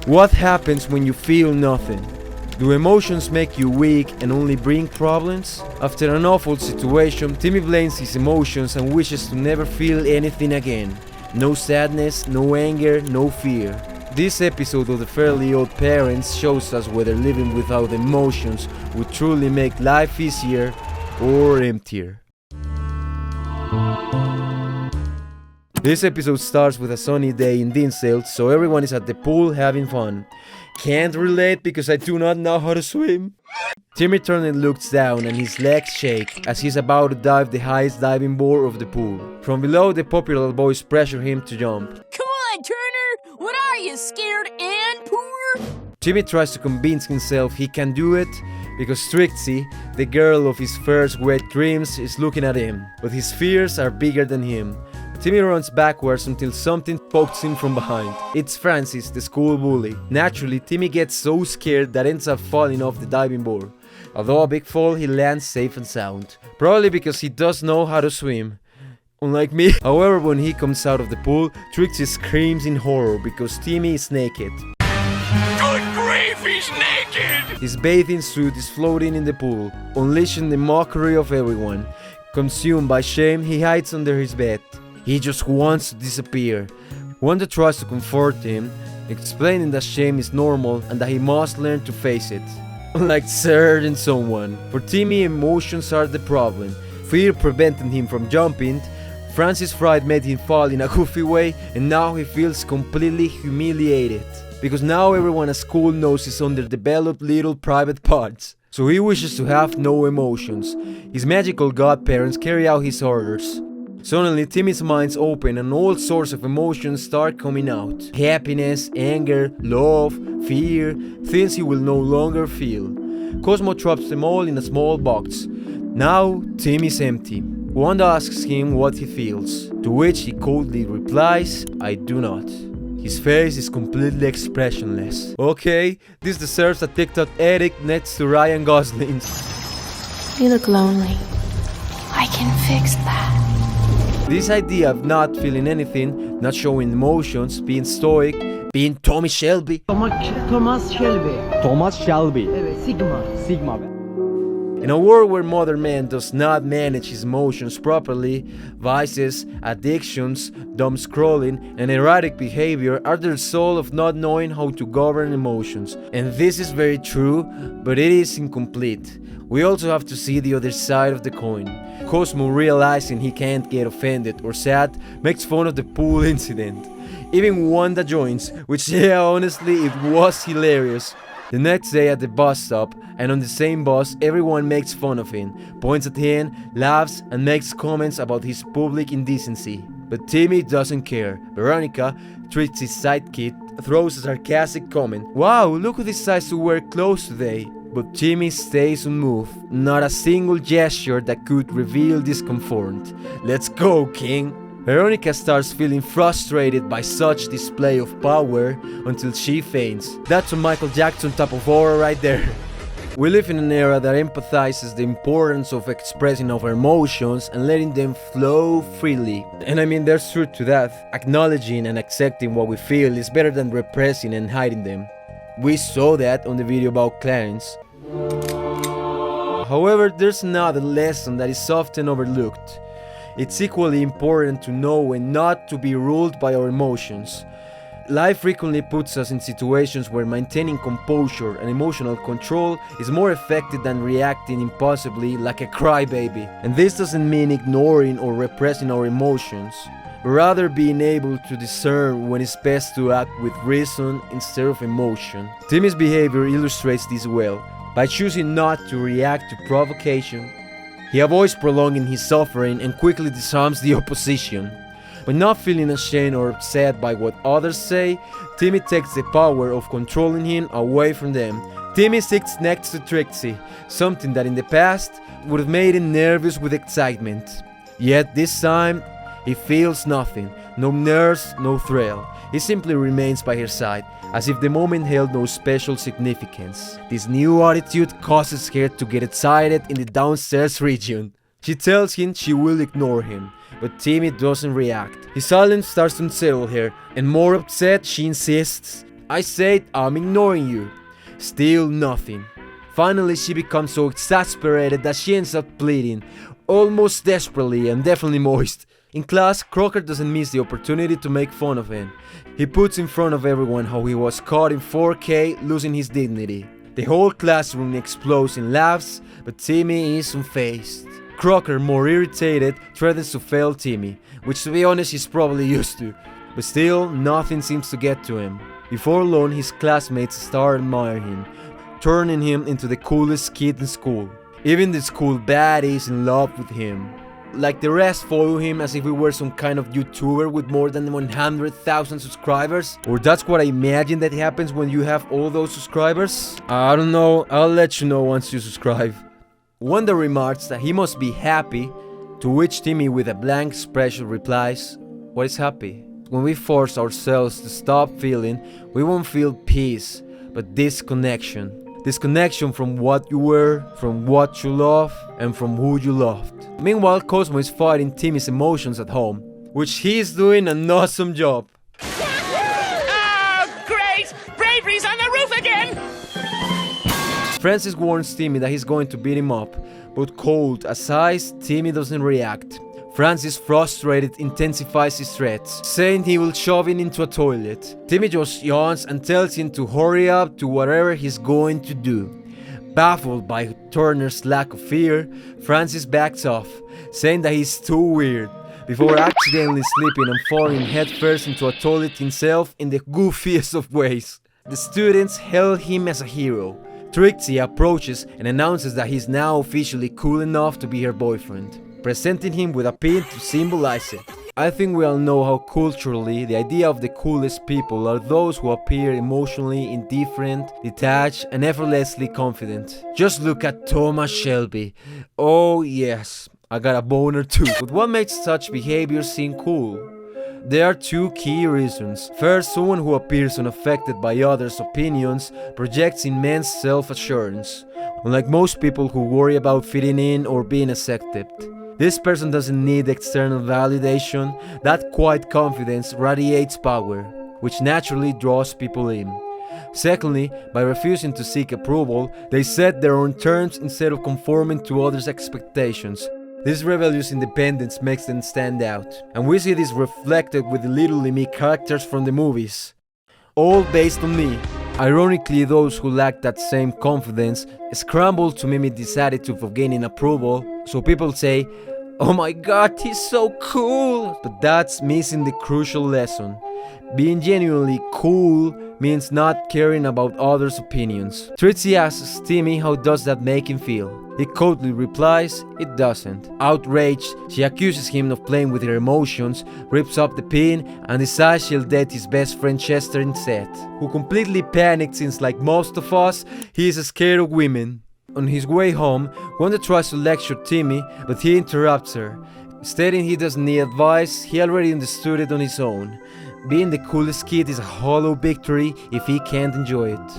What happens when you feel nothing? Do emotions make you weak and only bring problems? After an awful situation, Timmy blames his emotions and wishes to never feel anything again. No sadness, no anger, no fear. This episode of the Fairly Odd Parents shows us whether living without emotions would truly make life easier or emptier. This episode starts with a sunny day in Dinsdale, so everyone is at the pool having fun. Can't relate because I do not know how to swim. Timmy turns and looks down and his legs shake as he's about to dive the highest diving board of the pool. From below, the popular boys pressure him to jump. Come on, Turner! What are you, scared and poor? Timmy tries to convince himself he can do it because Trixie, the girl of his first wet dreams, is looking at him. But his fears are bigger than him. Timmy runs backwards until something pokes him from behind. It's Francis, the school bully. Naturally, Timmy gets so scared that ends up falling off the diving board. Although a big fall, he lands safe and sound. Probably because he does know how to swim. Unlike me. However, when he comes out of the pool, Trixie screams in horror because Timmy is naked. Good grief, he's naked! His bathing suit is floating in the pool, unleashing the mockery of everyone. Consumed by shame, he hides under his bed. He just wants to disappear. Wanda tries to comfort him, explaining that shame is normal and that he must learn to face it. Unlike certain someone. For Timmy, emotions are the problem. Fear prevented him from jumping, Francis' fright made him fall in a goofy way, and now he feels completely humiliated. Because now everyone at school knows his underdeveloped little private parts. So he wishes to have no emotions. His magical godparents carry out his orders. Suddenly, Timmy's mind's open and all sorts of emotions start coming out. Happiness, anger, love, fear, things he will no longer feel. Cosmo traps them all in a small box. Now, Timmy's empty. Wanda asks him what he feels, to which he coldly replies, "I do not." His face is completely expressionless. Okay, this deserves a TikTok edit next to Ryan Gosling's. You look lonely. I can fix that. This idea of not feeling anything, not showing emotions, being stoic, being Tommy Shelby. Thomas Shelby. Thomas Shelby. Evet, Sigma. Sigma. In a world where modern man does not manage his emotions properly, vices, addictions, dumb scrolling, and erratic behavior are the result of not knowing how to govern emotions. And this is very true, but it is incomplete. We also have to see the other side of the coin. Cosmo, realizing he can't get offended or sad, makes fun of the pool incident. Even Wanda joins, which yeah, honestly, it was hilarious. The next day at the bus stop, and on the same bus, everyone makes fun of him, points at him, laughs, and makes comments about his public indecency. But Timmy doesn't care. Veronica, Trixie's sidekick, throws a sarcastic comment. "Wow, look who decides to wear clothes today." But Timmy stays unmoved, not a single gesture that could reveal discomfort. "Let's go, King!" Veronica starts feeling frustrated by such display of power until she faints. That's a Michael Jackson type of aura right there. We live in an era that emphasizes the importance of expressing our emotions and letting them flow freely. And I mean, there's truth to that. Acknowledging and accepting what we feel is better than repressing and hiding them. We saw that on the video about Clarence. However, there's another lesson that is often overlooked. It's equally important to know when not to be ruled by our emotions. Life frequently puts us in situations where maintaining composure and emotional control is more effective than reacting impulsively like a crybaby. And this doesn't mean ignoring or repressing our emotions, but rather being able to discern when it's best to act with reason instead of emotion. Timmy's behavior illustrates this well. By choosing not to react to provocation, he avoids prolonging his suffering and quickly disarms the opposition. By not feeling ashamed or upset by what others say, Timmy takes the power of controlling him away from them. Timmy sits next to Trixie, something that in the past would have made him nervous with excitement. Yet this time, he feels nothing, no nerves, no thrill. He simply remains by her side, as if the moment held no special significance. This new attitude causes her to get excited in the downstairs region. She tells him she will ignore him, but Timmy doesn't react. His silence starts to unsettle her, and more upset, she insists, I said I'm ignoring you. Still nothing. Finally, she becomes so exasperated that she ends up pleading, almost desperately and definitely moist. In class, Crocker doesn't miss the opportunity to make fun of him. He puts in front of everyone how he was caught in 4K losing his dignity. The whole classroom explodes in laughs, but Timmy is unfazed. Crocker, more irritated, threatens to fail Timmy, which to be honest he's probably used to. But still, nothing seems to get to him. Before long, his classmates start admiring him, turning him into the coolest kid in school. Even the school baddie is in love with him. Like the rest follow him as if he were some kind of YouTuber with more than 100,000 subscribers. Or that's what I imagine that happens when you have all those subscribers. I don't know, I'll let you know once you subscribe. Wanda remarks that he must be happy, to which Timmy with a blank expression replies, "What is happy?" When we force ourselves to stop feeling, we won't feel peace, but disconnection. Disconnection from what you were, from what you love, and from who you loved. Meanwhile, Cosmo is fighting Timmy's emotions at home, which he is doing an awesome job. Oh, great! Bravery's on the roof again! Francis warns Timmy that he's going to beat him up, but cold as ice, Timmy doesn't react. Francis, frustrated, intensifies his threats, saying he will shove him into a toilet. Timmy just yawns and tells him to hurry up to whatever he's going to do. Baffled by Turner's lack of fear, Francis backs off, saying that he's too weird, before accidentally slipping and falling headfirst into a toilet himself in the goofiest of ways. The students hail him as a hero. Trixie approaches and announces that he's now officially cool enough to be her boyfriend, presenting him with a pin to symbolize it. I think we all know how culturally the idea of the coolest people are those who appear emotionally indifferent, detached, and effortlessly confident. Just look at Thomas Shelby. Oh yes, I got a boner too. But what makes such behavior seem cool? There are two key reasons. First, someone who appears unaffected by others' opinions projects immense self-assurance, unlike most people who worry about fitting in or being accepted. This person doesn't need external validation. That quiet confidence radiates power, which naturally draws people in. Secondly, by refusing to seek approval, they set their own terms instead of conforming to others' expectations. This rebellious independence makes them stand out, and we see this reflected with the Little Me characters from the movies. All based on me. Ironically, those who lack that same confidence scramble to mimic this attitude of gaining approval, so people say, "Oh my god, he's so cool!" But that's missing the crucial lesson. Being genuinely cool means not caring about others' opinions. Trixie asks Timmy how does that make him feel. He coldly replies, it doesn't. Outraged, she accuses him of playing with her emotions, rips up the pin, and decides she'll date his best friend Chester instead, who completely panicked since, like most of us, he is scared of women. On his way home, Wanda tries to lecture Timmy, but he interrupts her, stating he doesn't need advice, he already understood it on his own. Being the coolest kid is a hollow victory if he can't enjoy it.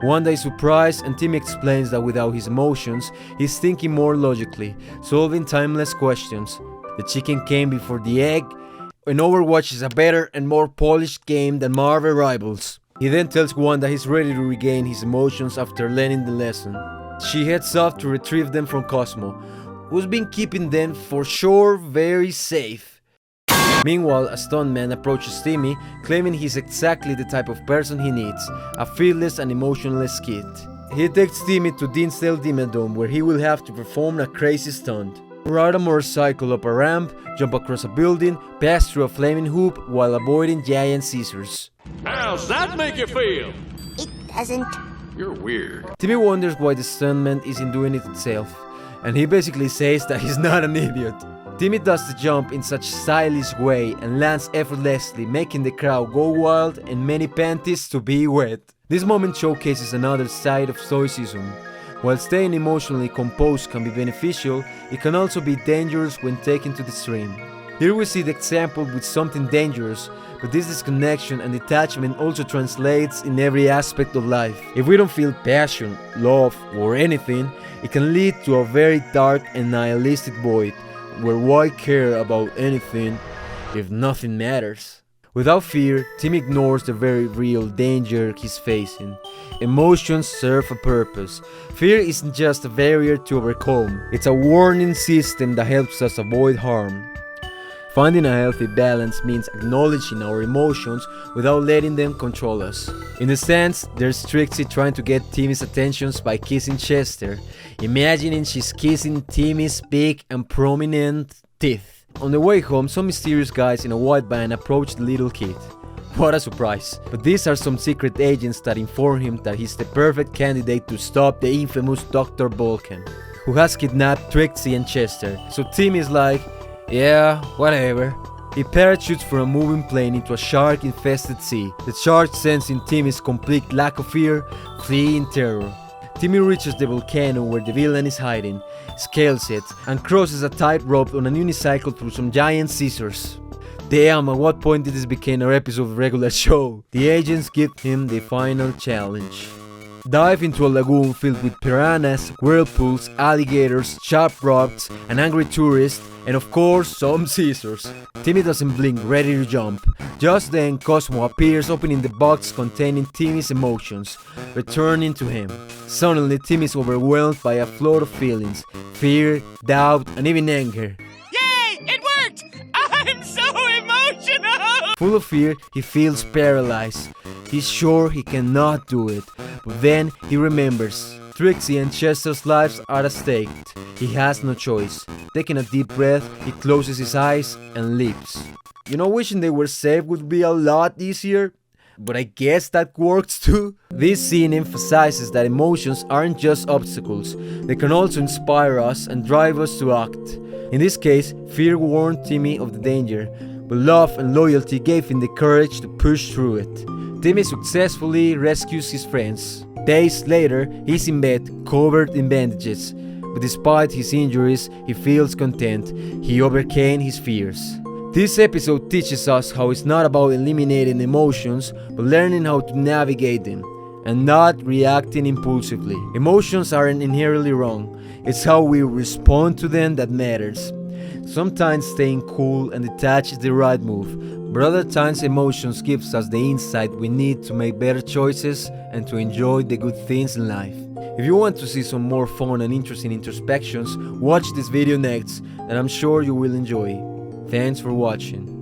Wanda is surprised and Timmy explains that without his emotions, he's thinking more logically, solving timeless questions. The chicken came before the egg, and Overwatch is a better and more polished game than Marvel Rivals. He then tells Wanda he's ready to regain his emotions after learning the lesson. She heads off to retrieve them from Cosmo, who's been keeping them for sure very safe. Meanwhile, a stuntman approaches Timmy, claiming he's exactly the type of person he needs, a fearless and emotionless kid. He takes Timmy to Dinsdale Dimmadome, where he will have to perform a crazy stunt. Ride a motorcycle up a ramp, jump across a building, pass through a flaming hoop while avoiding giant scissors. How's that make you feel? It doesn't. You're weird. Timmy wonders why the stuntman isn't doing it himself, and he basically says that he's not an idiot. Timmy does the jump in such a stylish way and lands effortlessly, making the crowd go wild and many panties to be wet. This moment showcases another side of stoicism. While staying emotionally composed can be beneficial, it can also be dangerous when taken to the extreme. Here we see the example with something dangerous, but this disconnection and detachment also translates in every aspect of life. If we don't feel passion, love, or anything, it can lead to a very dark and nihilistic void, where why care about anything if nothing matters? Without fear, Tim ignores the very real danger he's facing. Emotions serve a purpose. Fear isn't just a barrier to overcome, it's a warning system that helps us avoid harm. Finding a healthy balance means acknowledging our emotions without letting them control us. In a sense, there's Trixie trying to get Timmy's attentions by kissing Chester, imagining she's kissing Timmy's big and prominent teeth. On the way home, some mysterious guys in a white van approach the little kid. What a surprise! But these are some secret agents that inform him that he's the perfect candidate to stop the infamous Dr. Vulcan, who has kidnapped Trixie and Chester. So Tim is like, yeah, whatever. He parachutes from a moving plane into a shark-infested sea. The shark, sensing Timmy's complete lack of fear, flee in terror. Timmy reaches the volcano where the villain is hiding, scales it, and crosses a tightrope on a unicycle through some giant scissors. Damn, at what point did this become an episode of a regular show? The agents give him the final challenge. Dive into a lagoon filled with piranhas, whirlpools, alligators, sharp rocks, an angry tourist, and of course, some scissors. Timmy doesn't blink, ready to jump. Just then, Cosmo appears, opening the box containing Timmy's emotions, returning to him. Suddenly, Timmy is overwhelmed by a flood of feelings: fear, doubt, and even anger. Yay! It worked! I'm so emotional! Full of fear, he feels paralyzed. He's sure he cannot do it, but then he remembers. Trixie and Chester's lives are at stake. He has no choice. Taking a deep breath, he closes his eyes and leaps. Wishing they were safe would be a lot easier, but I guess that works too. This scene emphasizes that emotions aren't just obstacles, they can also inspire us and drive us to act. In this case, fear warned Timmy of the danger, but love and loyalty gave him the courage to push through it. Timmy successfully rescues his friends. Days later, he's in bed, covered in bandages, but despite his injuries, he feels content. He overcame his fears. This episode teaches us how it's not about eliminating emotions, but learning how to navigate them, and not reacting impulsively. Emotions aren't inherently wrong, it's how we respond to them that matters. Sometimes staying cool and detached is the right move, but other times emotions gives us the insight we need to make better choices and to enjoy the good things in life. If you want to see some more fun and interesting introspections, watch this video next, and I'm sure you will enjoy. Thanks for watching.